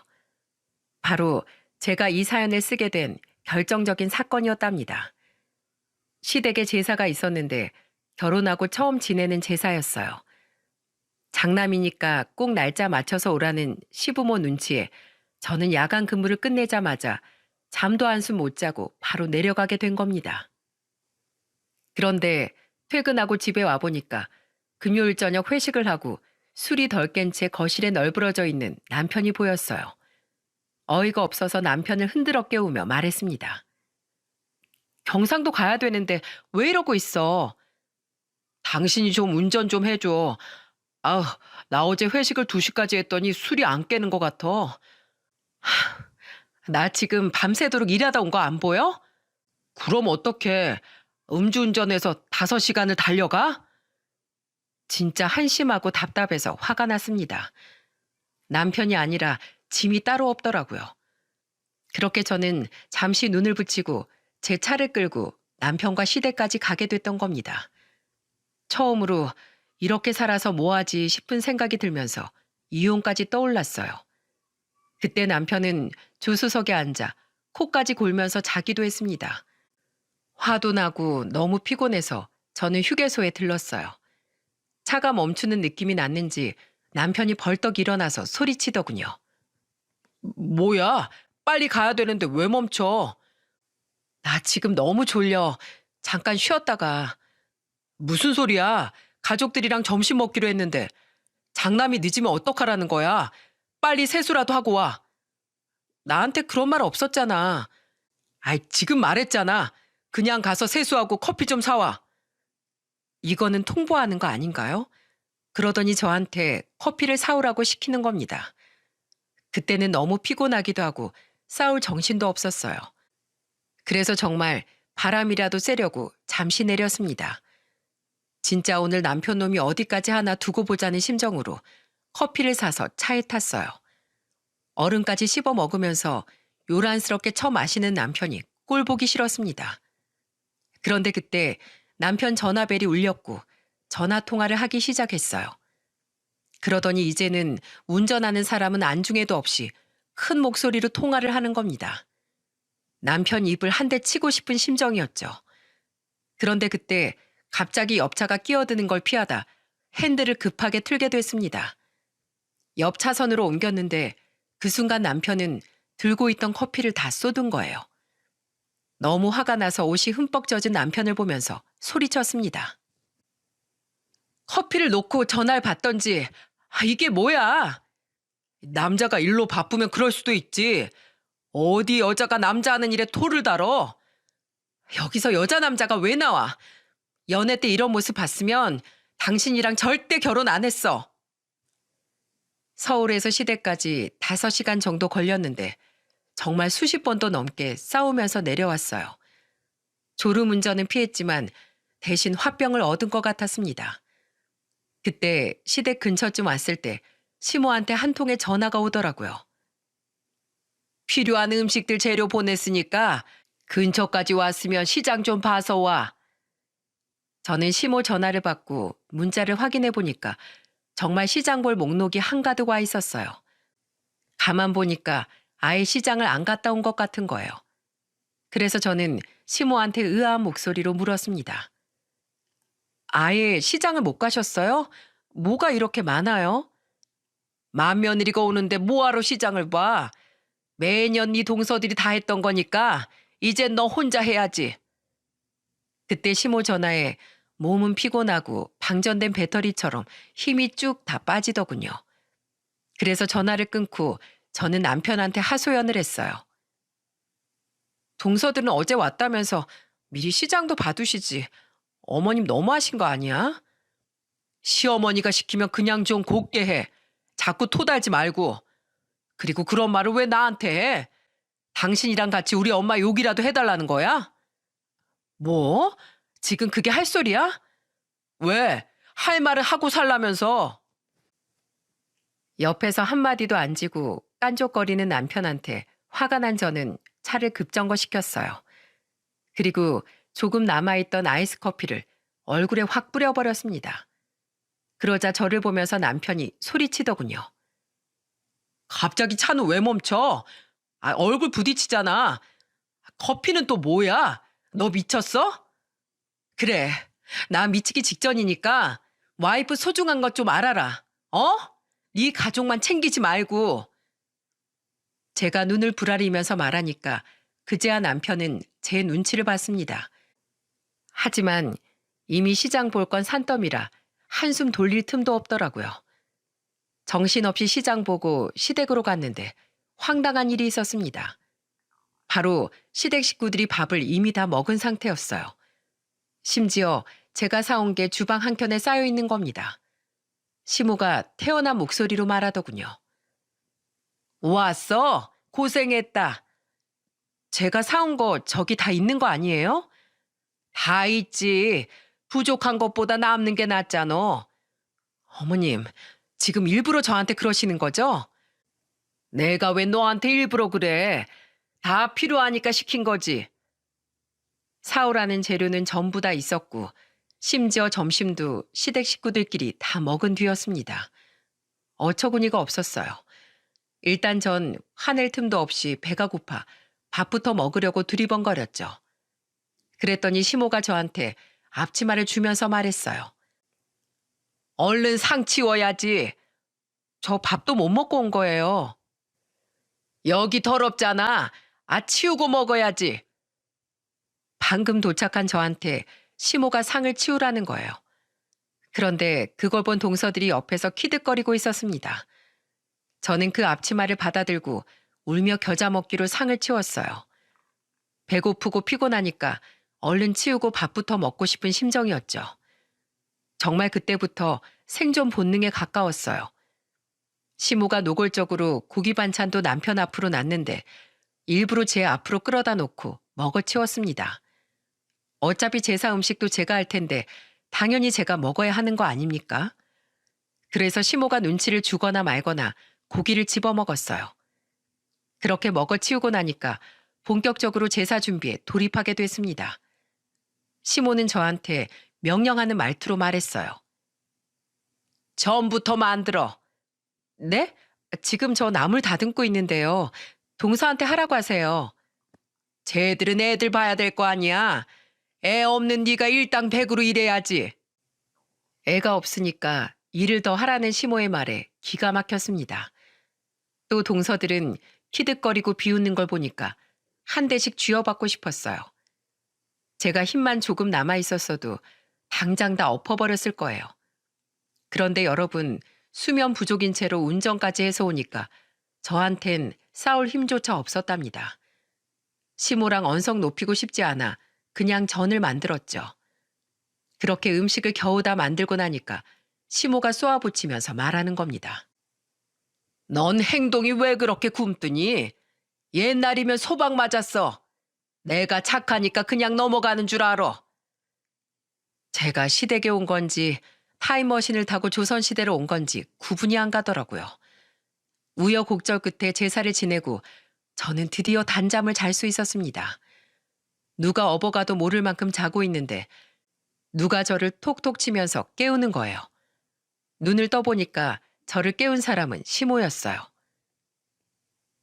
바로 제가 이 사연을 쓰게 된 결정적인 사건이었답니다. 시댁에 제사가 있었는데 결혼하고 처음 지내는 제사였어요. 장남이니까 꼭 날짜 맞춰서 오라는 시부모 눈치에 저는 야간 근무를 끝내자마자 잠도 한숨 못 자고 바로 내려가게 된 겁니다. 그런데 퇴근하고 집에 와보니까 금요일 저녁 회식을 하고 술이 덜 깬 채 거실에 널브러져 있는 남편이 보였어요. 어이가 없어서 남편을 흔들어 깨우며 말했습니다. 경상도 가야 되는데 왜 이러고 있어? 당신이 좀 운전 좀 해줘. 아우, 나 어제 회식을 2시까지 했더니 술이 안 깨는 것 같아. 나 지금 밤새도록 일하다 온 거 안 보여? 그럼 어떡해. 음주운전해서 5시간을 달려가? 진짜 한심하고 답답해서 화가 났습니다. 남편이 아니라 짐이 따로 없더라고요. 그렇게 저는 잠시 눈을 붙이고 제 차를 끌고 남편과 시댁까지 가게 됐던 겁니다. 처음으로 이렇게 살아서 뭐하지 싶은 생각이 들면서 이혼까지 떠올랐어요. 그때 남편은 조수석에 앉아 코까지 골면서 자기도 했습니다. 화도 나고 너무 피곤해서 저는 휴게소에 들렀어요. 차가 멈추는 느낌이 났는지 남편이 벌떡 일어나서 소리치더군요. 뭐야? 빨리 가야 되는데 왜 멈춰? 나 지금 너무 졸려. 잠깐 쉬었다가. 무슨 소리야? 가족들이랑 점심 먹기로 했는데. 장남이 늦으면 어떡하라는 거야? 빨리 세수라도 하고 와. 나한테 그런 말 없었잖아. 아이, 지금 말했잖아. 그냥 가서 세수하고 커피 좀 사와. 이거는 통보하는 거 아닌가요? 그러더니 저한테 커피를 사오라고 시키는 겁니다. 그때는 너무 피곤하기도 하고 싸울 정신도 없었어요. 그래서 정말 바람이라도 쐬려고 잠시 내렸습니다. 진짜 오늘 남편 놈이 어디까지 하나 두고 보자는 심정으로 커피를 사서 차에 탔어요. 얼음까지 씹어 먹으면서 요란스럽게 쳐 마시는 남편이 꼴 보기 싫었습니다. 그런데 그때 남편 전화벨이 울렸고 전화 통화를 하기 시작했어요. 그러더니 이제는 운전하는 사람은 안중에도 없이 큰 목소리로 통화를 하는 겁니다. 남편 입을 한 대 치고 싶은 심정이었죠. 그런데 그때 갑자기 옆차가 끼어드는 걸 피하다 핸들을 급하게 틀게 됐습니다. 옆 차선으로 옮겼는데 그 순간 남편은 들고 있던 커피를 다 쏟은 거예요. 너무 화가 나서 옷이 흠뻑 젖은 남편을 보면서 소리쳤습니다. 커피를 놓고 전화를 받던지. 이게 뭐야? 남자가 일로 바쁘면 그럴 수도 있지. 어디 여자가 남자 하는 일에 토를 달어? 여기서 여자 남자가 왜 나와? 연애 때 이런 모습 봤으면 당신이랑 절대 결혼 안 했어. 서울에서 시댁까지 5시간 정도 걸렸는데 정말 수십 번도 넘게 싸우면서 내려왔어요. 졸음운전은 피했지만 대신 화병을 얻은 것 같았습니다. 그때 시댁 근처쯤 왔을 때 시모한테 한 통의 전화가 오더라고요. 필요한 음식들 재료 보냈으니까 근처까지 왔으면 시장 좀 봐서 와. 저는 시모 전화를 받고 문자를 확인해 보니까 정말 시장 볼 목록이 한가득 와 있었어요. 가만 보니까 아예 시장을 안 갔다 온 것 같은 거예요. 그래서 저는 시모한테 의아한 목소리로 물었습니다. 아예 시장을 못 가셨어요? 뭐가 이렇게 많아요? 맏며느리가 오는데 뭐하러 시장을 봐? 매년 네 동서들이 다 했던 거니까 이젠 너 혼자 해야지. 그때 시모 전화에 몸은 피곤하고 방전된 배터리처럼 힘이 쭉 다 빠지더군요. 그래서 전화를 끊고 저는 남편한테 하소연을 했어요. 동서들은 어제 왔다면서 미리 시장도 봐두시지. 어머님 너무하신 거 아니야? 시어머니가 시키면 그냥 좀 곱게 해. 자꾸 토달지 말고. 그리고 그런 말을 왜 나한테 해? 당신이랑 같이 우리 엄마 욕이라도 해달라는 거야? 뭐? 지금 그게 할 소리야? 왜? 할 말을 하고 살라면서. 옆에서 한마디도 안 지고 깐족거리는 남편한테 화가 난 저는 차를 급정거시켰어요. 그리고 조금 남아있던 아이스 커피를 얼굴에 확 뿌려버렸습니다. 그러자 저를 보면서 남편이 소리치더군요. 갑자기 차는 왜 멈춰? 얼굴 부딪히잖아. 커피는 또 뭐야? 너 미쳤어? 그래, 나 미치기 직전이니까 와이프 소중한 것 좀 알아라. 어? 네 가족만 챙기지 말고. 제가 눈을 부라리면서 말하니까 그제야 남편은 제 눈치를 봤습니다. 하지만 이미 시장 볼 건 산더미라 한숨 돌릴 틈도 없더라고요. 정신없이 시장 보고 시댁으로 갔는데 황당한 일이 있었습니다. 바로 시댁 식구들이 밥을 이미 다 먹은 상태였어요. 심지어 제가 사온 게 주방 한켠에 쌓여 있는 겁니다. 시모가 태어난 목소리로 말하더군요. 왔어? 고생했다. 제가 사온 거 저기 다 있는 거 아니에요? 다 있지. 부족한 것보다 남는 게 낫잖아. 어머님, 지금 일부러 저한테 그러시는 거죠? 내가 왜 너한테 일부러 그래? 다 필요하니까 시킨 거지. 사오라는 재료는 전부 다 있었고 심지어 점심도 시댁 식구들끼리 다 먹은 뒤였습니다. 어처구니가 없었어요. 일단 전 화낼 틈도 없이 배가 고파 밥부터 먹으려고 두리번거렸죠. 그랬더니 시모가 저한테 앞치마를 주면서 말했어요. 얼른 상 치워야지. 저 밥도 못 먹고 온 거예요. 여기 더럽잖아. 치우고 먹어야지. 방금 도착한 저한테 시모가 상을 치우라는 거예요. 그런데 그걸 본 동서들이 옆에서 키득거리고 있었습니다. 저는 그 앞치마를 받아들고 울며 겨자 먹기로 상을 치웠어요. 배고프고 피곤하니까 얼른 치우고 밥부터 먹고 싶은 심정이었죠. 정말 그때부터 생존 본능에 가까웠어요. 시모가 노골적으로 고기 반찬도 남편 앞으로 놨는데 일부러 제 앞으로 끌어다 놓고 먹어치웠습니다. 어차피 제사 음식도 제가 할 텐데 당연히 제가 먹어야 하는 거 아닙니까? 그래서 시모가 눈치를 주거나 말거나 고기를 집어먹었어요. 그렇게 먹어치우고 나니까 본격적으로 제사 준비에 돌입하게 됐습니다. 시모는 저한테 명령하는 말투로 말했어요. 전부터 만들어. 네? 지금 저 나물 다듬고 있는데요. 동서한테 하라고 하세요. 쟤들은 애들 봐야 될 거 아니야. 애 없는 네가 일당백으로 일해야지. 애가 없으니까 일을 더 하라는 시모의 말에 기가 막혔습니다. 또 동서들은 키득거리고 비웃는 걸 보니까 한 대씩 쥐어받고 싶었어요. 제가 힘만 조금 남아 있었어도 당장 다 엎어버렸을 거예요. 그런데 여러분, 수면 부족인 채로 운전까지 해서 오니까 저한텐 싸울 힘조차 없었답니다. 시모랑 언성 높이고 싶지 않아 그냥 전을 만들었죠. 그렇게 음식을 겨우 다 만들고 나니까 시모가 쏘아붙이면서 말하는 겁니다. 넌 행동이 왜 그렇게 굼뜨니? 옛날이면 소박 맞았어. 내가 착하니까 그냥 넘어가는 줄 알아. 제가 시댁에 온 건지 타임머신을 타고 조선시대로 온 건지 구분이 안 가더라고요. 우여곡절 끝에 제사를 지내고 저는 드디어 단잠을 잘 수 있었습니다. 누가 업어가도 모를 만큼 자고 있는데 누가 저를 톡톡 치면서 깨우는 거예요. 눈을 떠보니까 저를 깨운 사람은 시모였어요.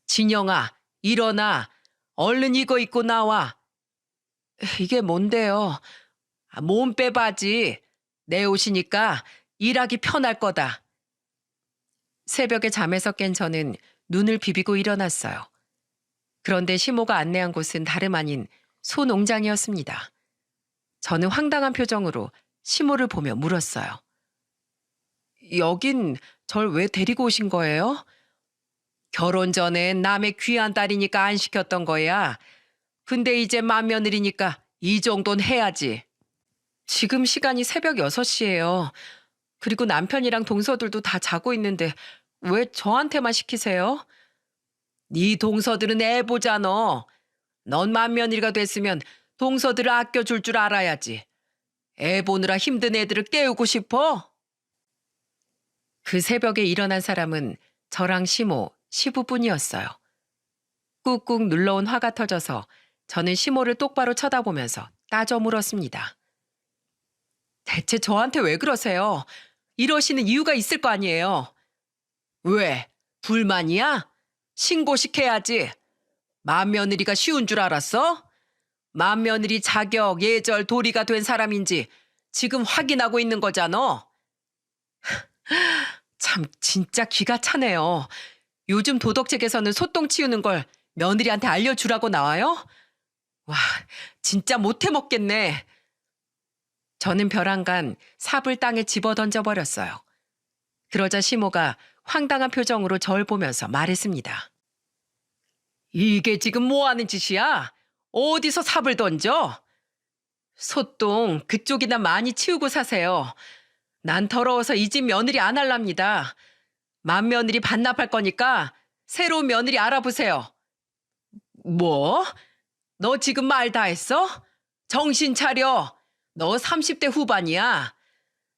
진영아, 일어나. 얼른 이거 입고 나와. 이게 뭔데요? 몸 빼바지. 내 옷이니까 일하기 편할 거다. 새벽에 잠에서 깬 저는 눈을 비비고 일어났어요. 그런데 시모가 안내한 곳은 다름 아닌 소농장이었습니다. 저는 황당한 표정으로 시모를 보며 물었어요. 여긴 절 왜 데리고 오신 거예요? 결혼 전에 남의 귀한 딸이니까 안 시켰던 거야. 근데 이제 맏며느리니까 이 정도는 해야지. 지금 시간이 새벽 6시예요. 그리고 남편이랑 동서들도 다 자고 있는데 왜 저한테만 시키세요? 네 동서들은 애 보잖아. 넌 맏며느리가 됐으면 동서들을 아껴줄 줄 알아야지. 애 보느라 힘든 애들을 깨우고 싶어? 그 새벽에 일어난 사람은 저랑 시모, 시부뿐이었어요. 꾹꾹 눌러온 화가 터져서 저는 시모를 똑바로 쳐다보면서 따져 물었습니다. 대체 저한테 왜 그러세요? 이러시는 이유가 있을 거 아니에요. 왜? 불만이야? 신고식 해야지. 맏며느리가 쉬운 줄 알았어? 맏며느리 자격, 예절, 도리가 된 사람인지 지금 확인하고 있는 거잖아. 참 진짜 기가 차네요. 요즘 도덕책에서는 소똥 치우는 걸 며느리한테 알려주라고 나와요? 와, 진짜 못해 먹겠네. 저는 벼랑간 삽을 땅에 집어 던져버렸어요. 그러자 시모가 황당한 표정으로 절 보면서 말했습니다. 이게 지금 뭐 하는 짓이야? 어디서 삽을 던져? 소똥 그쪽이나 많이 치우고 사세요. 난 더러워서 이 집 며느리 안 할랍니다. 맏며느리 반납할 거니까 새로운 며느리 알아보세요. 뭐? 너 지금 말 다 했어? 정신 차려. 너 30대 후반이야.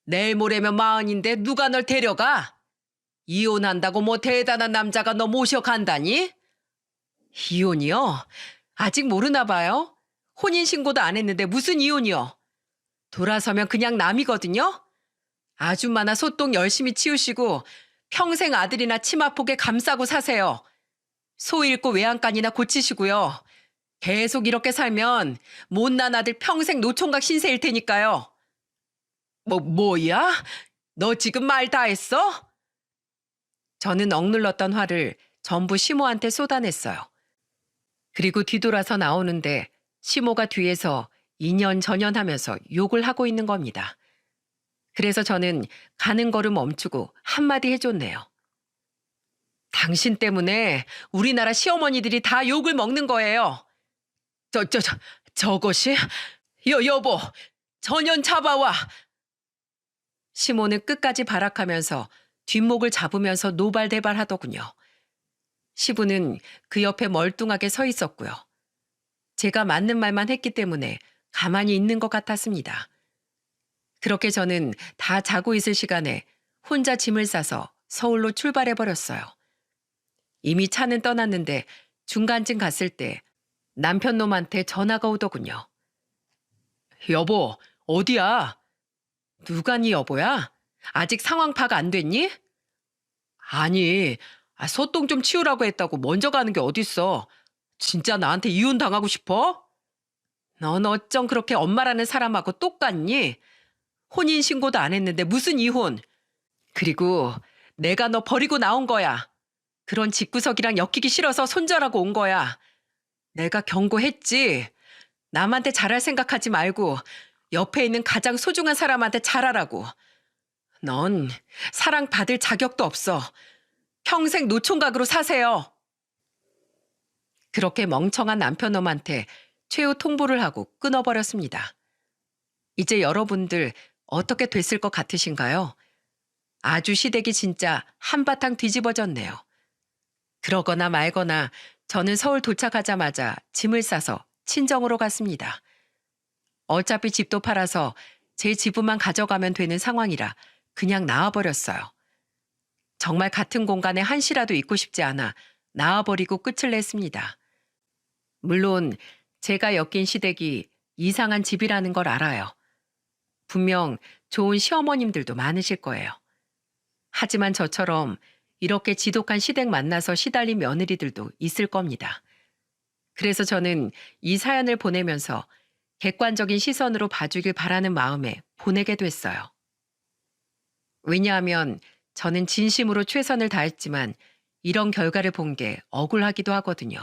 내일 모레면 40인데 누가 널 데려가? 이혼한다고 뭐 대단한 남자가 너 모셔간다니? 이혼이요? 아직 모르나 봐요. 혼인신고도 안 했는데 무슨 이혼이요? 돌아서면 그냥 남이거든요? 아줌마나 소똥 열심히 치우시고 평생 아들이나 치마폭에 감싸고 사세요. 소 잃고 외양간이나 고치시고요. 계속 이렇게 살면 못난 아들 평생 노총각 신세일 테니까요. 뭐야? 너 지금 말 다 했어? 저는 억눌렀던 화를 전부 시모한테 쏟아냈어요. 그리고 뒤돌아서 나오는데 시모가 뒤에서 이년저년하면서 욕을 하고 있는 겁니다. 그래서 저는 가는 거를 멈추고 한마디 해줬네요. 당신 때문에 우리나라 시어머니들이 다 욕을 먹는 거예요. 저것이? 여보, 전연 잡아와. 시모는 끝까지 발악하면서 뒷목을 잡으면서 노발대발하더군요. 시부는 그 옆에 멀뚱하게 서 있었고요. 제가 맞는 말만 했기 때문에 가만히 있는 것 같았습니다. 그렇게 저는 다 자고 있을 시간에 혼자 짐을 싸서 서울로 출발해버렸어요. 이미 차는 떠났는데 중간쯤 갔을 때 남편 놈한테 전화가 오더군요. 여보, 어디야? 누가 네 여보야? 아직 상황 파악 안 됐니? 아니, 소똥 좀 치우라고 했다고 먼저 가는 게 어딨어. 진짜 나한테 이혼 당하고 싶어? 넌 어쩜 그렇게 엄마라는 사람하고 똑같니? 혼인신고도 안 했는데 무슨 이혼? 그리고 내가 너 버리고 나온 거야. 그런 집구석이랑 엮이기 싫어서 손절하고 온 거야. 내가 경고했지. 남한테 잘할 생각하지 말고 옆에 있는 가장 소중한 사람한테 잘하라고. 넌 사랑받을 자격도 없어. 평생 노총각으로 사세요. 그렇게 멍청한 남편놈한테 최후 통보를 하고 끊어버렸습니다. 이제 여러분들 어떻게 됐을 것 같으신가요? 아주 시댁이 진짜 한바탕 뒤집어졌네요. 그러거나 말거나 저는 서울 도착하자마자 짐을 싸서 친정으로 갔습니다. 어차피 집도 팔아서 제 지분만 가져가면 되는 상황이라 그냥 나와버렸어요. 정말 같은 공간에 한시라도 있고 싶지 않아 나와버리고 끝을 냈습니다. 물론 제가 엮인 시댁이 이상한 집이라는 걸 알아요. 분명 좋은 시어머님들도 많으실 거예요. 하지만 저처럼 이렇게 지독한 시댁 만나서 시달린 며느리들도 있을 겁니다. 그래서 저는 이 사연을 보내면서 객관적인 시선으로 봐주길 바라는 마음에 보내게 됐어요. 왜냐하면 저는 진심으로 최선을 다했지만 이런 결과를 본 게 억울하기도 하거든요.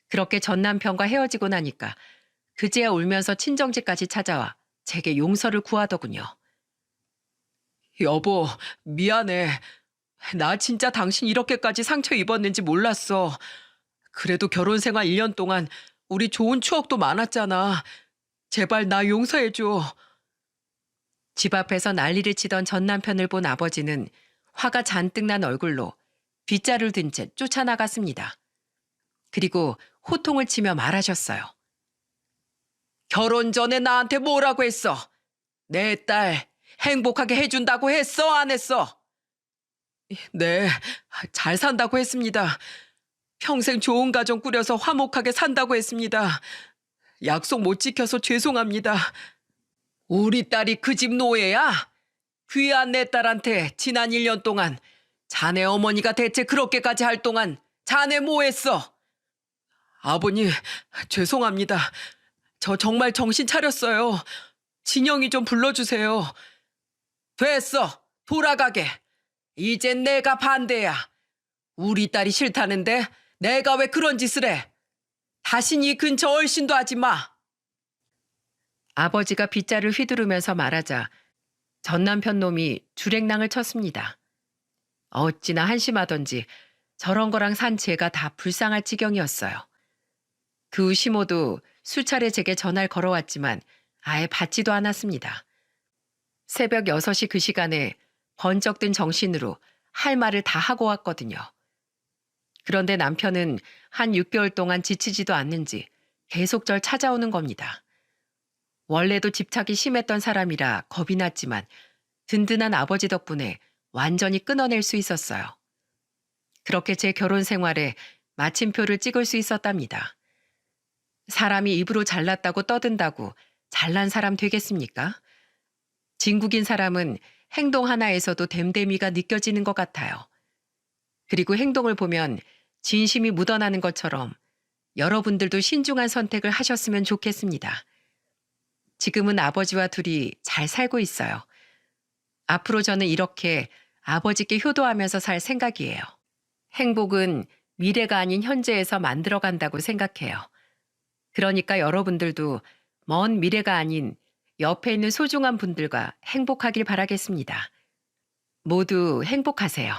그렇게 전 남편과 헤어지고 나니까 그제야 울면서 친정집까지 찾아와 제게 용서를 구하더군요. 여보, 미안해. 나 진짜 당신 이렇게까지 상처 입었는지 몰랐어. 그래도 결혼 생활 1년 동안 우리 좋은 추억도 많았잖아. 제발 나 용서해줘. 집 앞에서 난리를 치던 전 남편을 본 아버지는 화가 잔뜩 난 얼굴로 빗자루를 든 채 쫓아나갔습니다. 그리고 호통을 치며 말하셨어요. 결혼 전에 나한테 뭐라고 했어? 내 딸 행복하게 해준다고 했어, 안 했어? 네, 잘 산다고 했습니다. 평생 좋은 가정 꾸려서 화목하게 산다고 했습니다. 약속 못 지켜서 죄송합니다. 우리 딸이 그 집 노예야? 귀한 내 딸한테 지난 1년 동안 자네 어머니가 대체 그렇게까지 할 동안 자네 뭐 했어? 아버님, 죄송합니다. 저 정말 정신 차렸어요. 진영이 좀 불러주세요. 됐어. 돌아가게. 이젠 내가 반대야. 우리 딸이 싫다는데 내가 왜 그런 짓을 해? 다신 이 근처 얼씬도 하지 마. 아버지가 빗자를 휘두르면서 말하자 전 남편 놈이 주랭랑을 쳤습니다. 어찌나 한심하던지 저런 거랑 산 제가 다 불쌍할 지경이었어요. 그 후 시모도 수차례 제게 전화를 걸어왔지만 아예 받지도 않았습니다. 새벽 6시 그 시간에 번쩍 든 정신으로 할 말을 다 하고 왔거든요. 그런데 남편은 한 6개월 동안 지치지도 않는지 계속 절 찾아오는 겁니다. 원래도 집착이 심했던 사람이라 겁이 났지만 든든한 아버지 덕분에 완전히 끊어낼 수 있었어요. 그렇게 제 결혼 생활에 마침표를 찍을 수 있었답니다. 사람이 입으로 잘났다고 떠든다고 잘난 사람 되겠습니까? 진국인 사람은 행동 하나에서도 됨됨이가 느껴지는 것 같아요. 그리고 행동을 보면 진심이 묻어나는 것처럼 여러분들도 신중한 선택을 하셨으면 좋겠습니다. 지금은 아버지와 둘이 잘 살고 있어요. 앞으로 저는 이렇게 아버지께 효도하면서 살 생각이에요. 행복은 미래가 아닌 현재에서 만들어간다고 생각해요. 그러니까 여러분들도 먼 미래가 아닌 옆에 있는 소중한 분들과 행복하길 바라겠습니다. 모두 행복하세요.